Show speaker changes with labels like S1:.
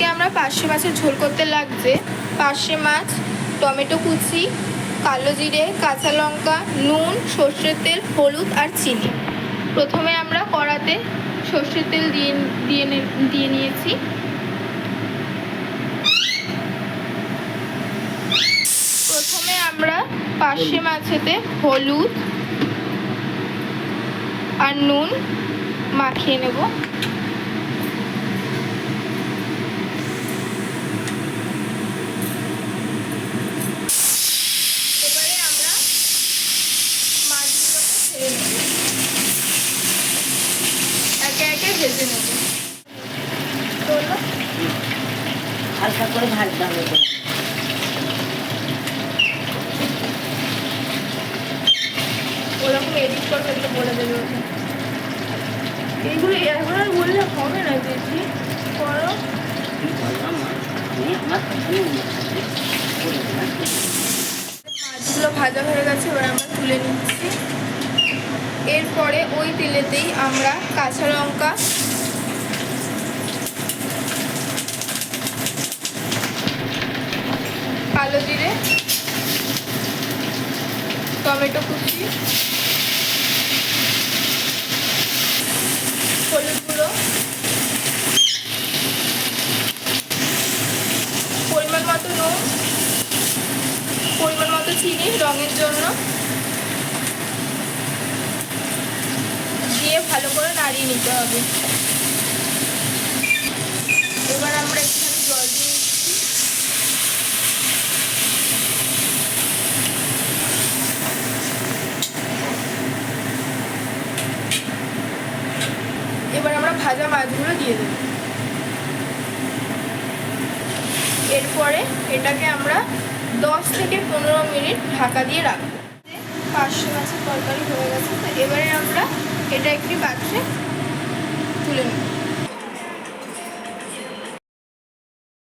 S1: আজকে আমরা পার্শে মাছের ঝোল করতে লাগছে পার্শে মাছ, টমেটো কুচি, কালো জিরে, কাঁচা লঙ্কা, নুন, সর্ষের তেল, হলুদ আর চিনি। প্রথমে আমরা কড়াতে সর্ষের তেল দিয়ে নিয়েছি। প্রথমে আমরা পার্শে মাছেতে হলুদ আর নুন মাখিয়ে নেব। এবারে আমরা মাছগুলোকে ছেড়ে নেব, একে একে ভেজে নেব।
S2: হালকা করে ভাজতে হবে।
S1: ওরকম এডিট করবে তো বলে দেবে ওকে। এইগুলো এখন আর বললে হবে না, দিদি করো। মাছগুলো ভাজা হয়ে গেছে, এবার আমরা তুলে নিচ্ছি। এরপরে ওই তেলেতেই আমরা কাঁচা লঙ্কা, কালো জিরে, টমেটো কুচি, হলুদ গুঁড়ো, পরিমাণ মতো নুন, পরিমাণ মতো চিনি রঙের জন্য দিয়ে ভালো করে নাড়িয়ে নিতে হবে। এবার আমরা একটুখানি জল দিয়ে দিচ্ছি। এবার আমরা ভাজা মাছগুলো দিয়ে দেব। এরপরে এটাকে আমরা 10 থেকে 15 মিনিট ঢাকা দিয়ে রাখবো। পার্শে মাছের তরকারি হয়ে গেছে, তো এবারে আমরা এটা একটি পাত্রে তুলে নেব।